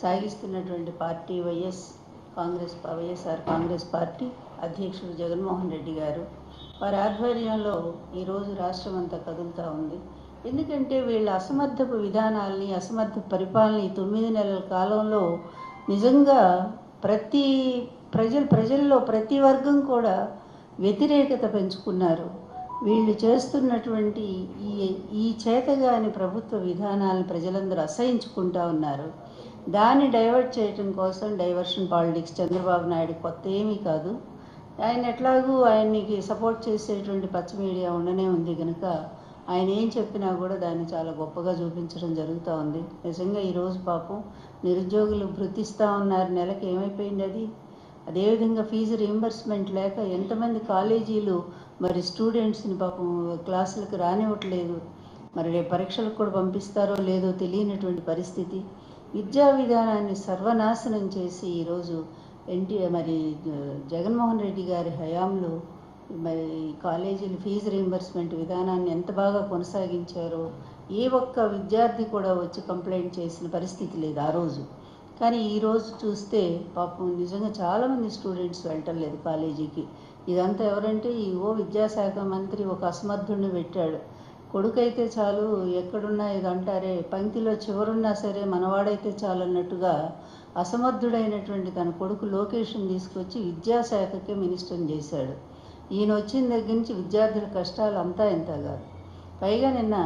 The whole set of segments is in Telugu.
సాగిస్తున్నటువంటి పార్టీ వైఎస్ఆర్ కాంగ్రెస్ పార్టీ అధ్యక్షుడు జగన్మోహన్ రెడ్డి గారు వారి ఆధ్వర్యంలో ఈరోజు రాష్ట్రం అంతా కదులుతూ ఉంది. ఎందుకంటే వీళ్ళ అసమర్థపు విధానాల్ని, అసమర్థ పరిపాలన ఈ 9 నెలల కాలంలో నిజంగా ప్రజల్లో ప్రతి వర్గం కూడా వ్యతిరేకత పెంచుకున్నారు. వీళ్ళు చేస్తున్నటువంటి ఈ చేతగాని ప్రభుత్వ విధానాలను ప్రజలందరూ అసహించుకుంటూ ఉన్నారు. దాన్ని డైవర్ట్ చేయడం కోసం డైవర్షన్ పాలిటిక్స్ చంద్రబాబు నాయుడు కొత్త ఏమీ కాదు. ఆయనకి సపోర్ట్ చేసేటువంటి పచ్చ మీడియా ఉండనే ఉంది కనుక ఆయన ఏం చెప్పినా కూడా దాన్ని చాలా గొప్పగా చూపించడం జరుగుతూ ఉంది. నిజంగా ఈరోజు పాపం నిరుద్యోగులు వృత్తిస్తూ ఉన్నారు. నెలకు ఏమైపోయింది అది. అదేవిధంగా ఫీజు రీయింబర్స్మెంట్ లేక ఎంతమంది కాలేజీలు మరి స్టూడెంట్స్ని పాపం క్లాసులకు రానివ్వట్లేదు. మరి రేపు పరీక్షలకు కూడా పంపిస్తారో లేదో తెలియనటువంటి పరిస్థితి. విద్యా విధానాన్ని సర్వనాశనం చేసి ఈరోజు జగన్మోహన్ రెడ్డి గారి హయాంలో మరి కాలేజీలు ఫీజు రీయింబర్స్మెంట్ విధానాన్ని ఎంత బాగా కొనసాగించారో ఏ ఒక్క విద్యార్థి కూడా వచ్చి కంప్లైంట్ చేసిన పరిస్థితి లేదు ఆ రోజు. కానీ ఈరోజు చూస్తే పాపం నిజంగా చాలామంది స్టూడెంట్స్ వెళ్ళటం లేదు కాలేజీకి. ఇదంతా ఎవరంటే విద్యాశాఖ మంత్రి ఒక అసమర్థుడిని పెట్టాడు. కొడుకైతే చాలు, ఎక్కడున్నా ఇది అంటారే, పంక్తిలో చివరున్నా సరే మనవాడైతే చాలు అన్నట్టుగా అసమర్థుడైనటువంటి తన కొడుకు లోకేష్ని తీసుకొచ్చి విద్యాశాఖకి మినిస్టర్ని చేశాడు. ఈయన వచ్చిన దగ్గర నుంచి విద్యార్థుల కష్టాలు అంతా ఇంత కాదు. పైగా నిన్న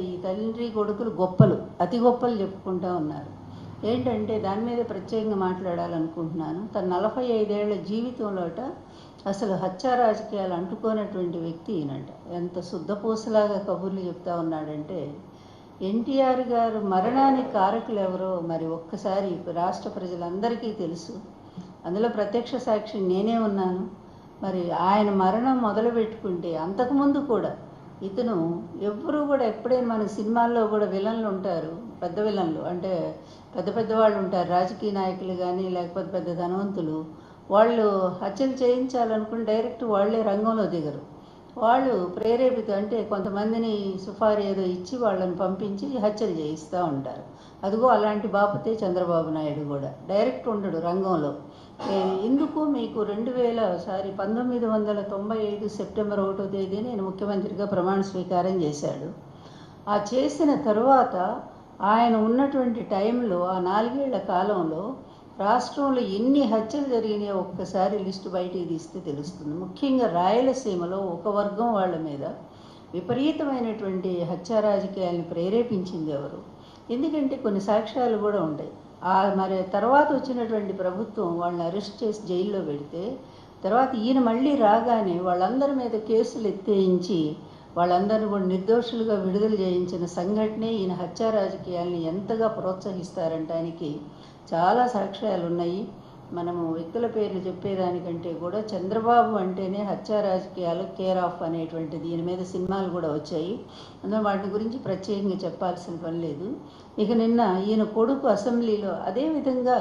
ఈ తండ్రి కొడుకులు అతి గొప్పలు చెప్పుకుంటూ ఉన్నారు. ఏంటంటే దాని మీద ప్రత్యేకంగా మాట్లాడాలనుకుంటున్నాను. తన 45 ఏళ్ల జీవితంలోట అసలు హత్యా రాజకీయాలు అంటుకోనటువంటి వ్యక్తి ఈయనంట. ఎంత శుద్ధపూసలాగా కబుర్లు చెప్తా ఉన్నాడంటే, ఎన్టీఆర్ గారు మరణానికి కారకులు ఎవరో మరి ఒక్కసారి రాష్ట్ర ప్రజలందరికీ తెలుసు. అందులో ప్రత్యక్ష సాక్షి నేనే ఉన్నాను. మరి ఆయన మరణం మొదలు పెట్టుకుంటే అంతకుముందు కూడా ఇతను ఎవ్వరూ కూడా ఎప్పుడైనా మన సినిమాల్లో కూడా విలన్లు ఉంటారు, పెద్ద విలన్లు అంటే పెద్ద వాళ్ళు ఉంటారు, రాజకీయ నాయకులు కానీ లేకపోతే పెద్ద ధనవంతులు. వాళ్ళు హత్యలు చేయించాలనుకుని డైరెక్ట్ వాళ్ళే రంగంలో దిగరు. వాళ్ళు అంటే కొంతమందిని సుఫారీ ఏదో ఇచ్చి వాళ్ళని పంపించి హత్యలు చేయిస్తూ ఉంటారు. అదిగో అలాంటి బాపతే చంద్రబాబు నాయుడు కూడా డైరెక్ట్ ఉండడు రంగంలో. ఎందుకు మీకు 1995 సెప్టెంబర్ 1వ తేదీన నేను ముఖ్యమంత్రిగా ప్రమాణ స్వీకారం చేశాడు. ఆ చేసిన తరువాత ఆయన ఉన్నటువంటి టైంలో ఆ 4 ఏళ్ల కాలంలో రాష్ట్రంలో ఎన్ని హత్యలు జరిగినాయో ఒక్కసారి లిస్టు బయటికి తీస్తే తెలుస్తుంది. ముఖ్యంగా రాయలసీమలో ఒక వర్గం వాళ్ళ మీద విపరీతమైనటువంటి హత్యా రాజకీయాలను ప్రేరేపించింది ఎవరు? ఎందుకంటే కొన్ని సాక్ష్యాలు కూడా ఉంటాయి. మరి తర్వాత వచ్చినటువంటి ప్రభుత్వం వాళ్ళని అరెస్ట్ చేసి జైల్లో పెడితే తర్వాత ఈయన మళ్ళీ రాగానే వాళ్ళందరి మీద కేసులు ఎత్తేయించి వాళ్ళందరినీ కూడా నిర్దోషులుగా విడుదల చేయించిన సంఘటనే ఈయన హత్యా రాజకీయాల్ని ఎంతగా ప్రోత్సహిస్తారంటానికి చాలా సాక్ష్యాలు ఉన్నాయి. మనము వ్యక్తుల పేర్లు చెప్పేదానికంటే కూడా చంద్రబాబు అంటేనే హత్యా రాజకీయాలు కేర్ ఆఫ్ అనేటువంటి దీని మీద సినిమాలు కూడా వచ్చాయి. అందులో వాటి గురించి ప్రత్యేకంగా చెప్పాల్సిన పని లేదు. ఇక నిన్న ఈయన కొడుకు అసెంబ్లీలో అదేవిధంగా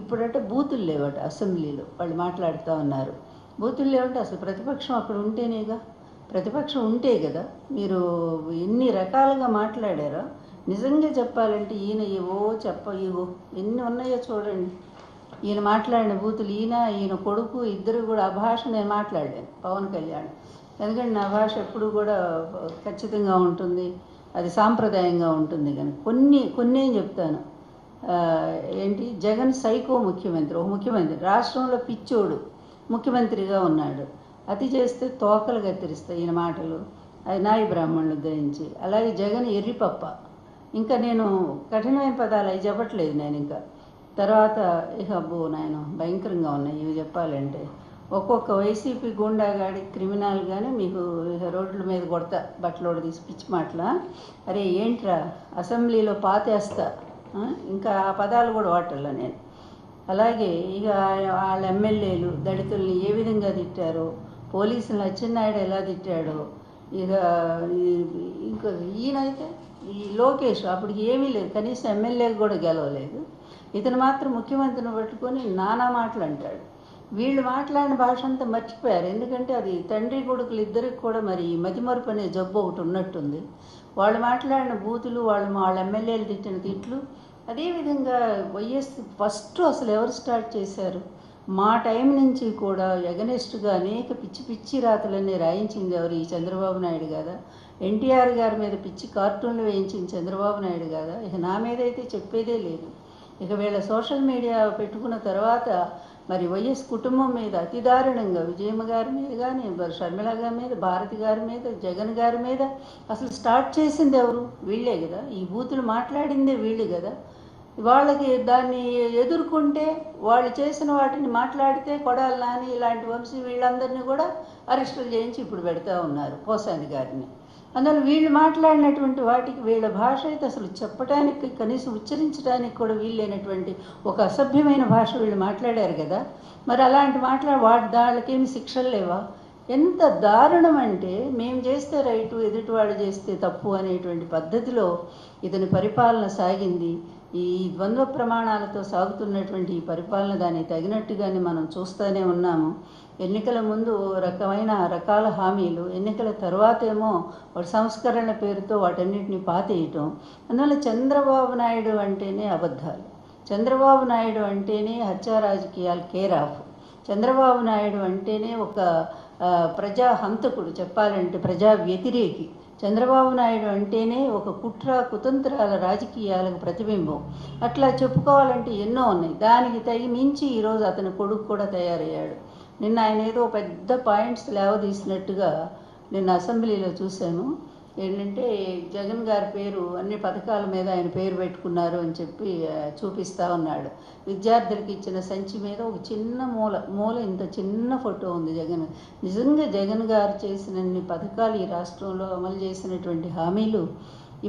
ఇప్పుడంటే బూతులు లేవట అసెంబ్లీలో వాళ్ళు మాట్లాడుతూ ఉన్నారు. బూతులు లేవంటే అసలు ప్రతిపక్షం అక్కడ ఉంటేనేగా, ప్రతిపక్షం ఉంటే కదా మీరు ఎన్ని రకాలుగా మాట్లాడారో. నిజంగా చెప్పాలంటే ఈయన ఎన్ని ఉన్నాయో చూడండి. ఈయన మాట్లాడిన బూతులు ఈయన కొడుకు ఇద్దరు కూడా ఆ భాష నేను మాట్లాడలేను, పవన్ కళ్యాణ్. ఎందుకంటే నా భాష ఎప్పుడు కూడా ఖచ్చితంగా ఉంటుంది, అది సాంప్రదాయంగా ఉంటుంది. కానీ కొన్ని చెప్తాను. జగన్ సైకో ముఖ్యమంత్రి, ఒక ముఖ్యమంత్రి రాష్ట్రంలో పిచ్చోడు ముఖ్యమంత్రిగా ఉన్నాడు. అతి చేస్తే తోకలు కత్తిరిస్తాయి ఈయన మాటలు, అది నాయి బ్రాహ్మణులు ఉద్ధరించి. అలాగే జగన్ ఎర్రిపప్ప. ఇంకా నేను కఠినమైన పదాలు అవి చెప్పట్లేదు నేను. ఇంకా తర్వాత నాయన భయంకరంగా ఉన్నాయి ఇవి చెప్పాలంటే. ఒక్కొక్క వైసీపీ గూండాగాడి క్రిమినల్ కానీ మీకు రోడ్ల మీద కొడతా బట్టలోడు తీసి పిచ్చి మాటల. అరే ఏంట్రా అసెంబ్లీలో పాతేస్తా, ఇంకా ఆ పదాలు కూడా వాటల్లా నేను. అలాగే వాళ్ళ ఎమ్మెల్యేలు దళితుల్ని ఏ విధంగా తిట్టారో, పోలీసులు అచ్చెన్నాయుడు ఎలా తిట్టాడో, ఇంకా ఈయనైతే ఈ లోకేష్ అప్పటికి ఏమీ లేదు, కనీసం ఎమ్మెల్యేకి కూడా గెలవలేదు. ఇతను మాత్రం ముఖ్యమంత్రిని పట్టుకొని నానా మాటలు అంటాడు. వీళ్ళు మాట్లాడిన భాష అంతా మర్చిపోయారు. ఎందుకంటే అది తండ్రి కొడుకులు ఇద్దరికి కూడా మరి మతిమరుపు అనే జబ్బు ఒకటి ఉన్నట్టుంది. వాళ్ళు మాట్లాడిన బూతులు, వాళ్ళ ఎమ్మెల్యేలు తిట్టిన తిట్లు అదేవిధంగా వైఎస్ ఫస్ట్ అసలు ఎవరు స్టార్ట్ చేశారు? మా టైం నుంచి కూడా ఎగనెస్ట్గా అనేక పిచ్చి పిచ్చి రాతలన్నీ రాయించింది ఎవరు? ఈ చంద్రబాబు నాయుడు కదా. ఎన్టీఆర్ గారి మీద పిచ్చి కార్టూన్లు వేయించింది చంద్రబాబు నాయుడు కదా. ఇక నా మీద అయితే చెప్పేదే లేదు. ఇక వీళ్ళ సోషల్ మీడియా పెట్టుకున్న తర్వాత మరి వైఎస్ కుటుంబం మీద అతి దారుణంగా విజయమ్మ గారి మీద కానీ, షర్మిల గారి మీద, భారతి గారి మీద, జగన్ గారి మీద అసలు స్టార్ట్ చేసింది ఎవరు? వీళ్ళే కదా. ఈ బూతులు మాట్లాడిందే వీళ్ళు కదా. వాళ్ళకి దాన్ని ఎదుర్కొంటే వాళ్ళు చేసిన వాటిని మాట్లాడితే కొడాలి నాని ఇలాంటి వంశీ వీళ్ళందరినీ కూడా అరెస్టులు చేయించి ఇప్పుడు పెడతా ఉన్నారు, పోసాని గారిని. అందువల్ల వీళ్ళు మాట్లాడినటువంటి వాటికి వీళ్ళ భాష అయితే అసలు చెప్పడానికి కనీసం ఉచ్చరించడానికి కూడా వీళ్ళైనటువంటి ఒక అసభ్యమైన భాష వీళ్ళు మాట్లాడారు కదా. మరి అలాంటి వాళ్ళకేమి శిక్షలు లేవా? ఎంత దారుణం అంటే మేము చేస్తే రైటు, ఎదుటివాడు చేస్తే తప్పు అనేటువంటి పద్ధతిలో ఇతని పరిపాలన సాగింది. ఈ ద్వంద్వ ప్రమాణాలతో సాగుతున్నటువంటి ఈ పరిపాలన దానికి తగినట్టుగానే మనం చూస్తూనే ఉన్నాము. ఎన్నికల ముందు రకాల హామీలు, ఎన్నికల తర్వాతేమో వాటి సంస్కరణల పేరుతో వాటన్నిటిని పాతేయటం. అందువల్ల చంద్రబాబు నాయుడు అంటేనే అబద్ధాలు, చంద్రబాబు నాయుడు అంటేనే హత్యా రాజకీయాలు కేర్ ఆఫ్, చంద్రబాబు నాయుడు అంటేనే ఒక ప్రజా హంతకుడు, చెప్పాలంటే ప్రజా వ్యతిరేకి. చంద్రబాబు నాయుడు అంటేనే ఒక కుతంత్రాల రాజకీయాలకు ప్రతిబింబం. అట్లా చెప్పుకోవాలంటే ఎన్నో ఉన్నాయి. దానికి తగి మించి ఈరోజు అతని కొడుకు కూడా తయారయ్యాడు. నిన్న ఆయన ఏదో పెద్ద పాయింట్స్ లేవదీసినట్టుగా నిన్న అసెంబ్లీలో చూశాను. ఏంటంటే జగన్ గారి పేరు అన్ని పథకాల మీద ఆయన పేరు పెట్టుకున్నారు అని చెప్పి చూపిస్తూ ఉన్నాడు. విద్యార్థులకు ఇచ్చిన సంచి మీద ఒక చిన్న మూల ఇంత చిన్న ఫోటో ఉంది జగన్. నిజంగా జగన్ గారు చేసినన్ని పథకాలు, ఈ రాష్ట్రంలో అమలు చేసినటువంటి హామీలు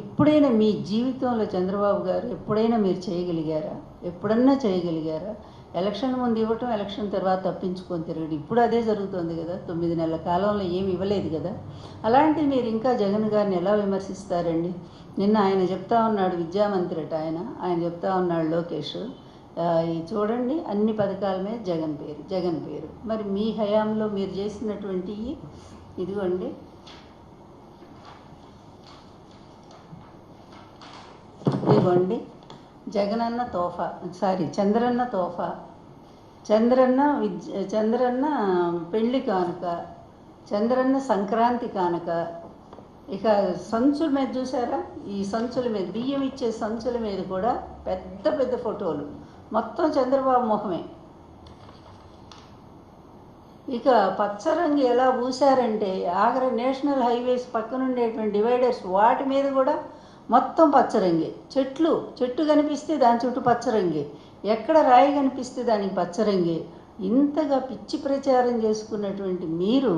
ఎప్పుడైనా మీ జీవితంలో చంద్రబాబు గారు ఎప్పుడైనా మీరు చేయగలిగారా? ఎప్పుడన్నా చేయగలిగారా? ఎలక్షన్ ముందు ఇవ్వటం, ఎలక్షన్ తర్వాత తప్పించుకొని తిరగడం. ఇప్పుడు అదే జరుగుతుంది కదా. 9 నెలల కాలంలో ఏమి ఇవ్వలేదు కదా. అలాంటి మీరు ఇంకా జగన్ గారిని ఎలా విమర్శిస్తారండి? నిన్న ఆయన చెప్తా ఉన్నాడు, విద్యామంత్రి అట ఆయన చెప్తా ఉన్నాడు లోకేష్, చూడండి అన్ని పథకాల మీద జగన్ పేరు. మరి మీ హయాంలో మీరు చేసినటువంటి ఇదిగోండి, జగనన్న తోఫా, చంద్రన్న తోఫా, చంద్రన్న పెళ్లి కానుక, చంద్రన్న సంక్రాంతి కానుక. ఇక సంచుల మీద చూసారా? ఈ సంచుల మీద, బియ్యం ఇచ్చే సంచుల మీద కూడా పెద్ద పెద్ద ఫోటోలు, మొత్తం చంద్రబాబు ముఖమే. ఇక పచ్చరంగు ఎలా పూసారంటే ఆగ్రా నేషనల్ హైవేస్ పక్కన ఉండేటువంటి డివైడర్స్, వాటి మీద కూడా మొత్తం పచ్చరంగే. చెట్టు కనిపిస్తే దాని చుట్టూ పచ్చరంగే, ఎక్కడ రాయి కనిపిస్తే దానికి పచ్చరంగే. ఇంతగా పిచ్చి ప్రచారం చేసుకున్నటువంటి మీరు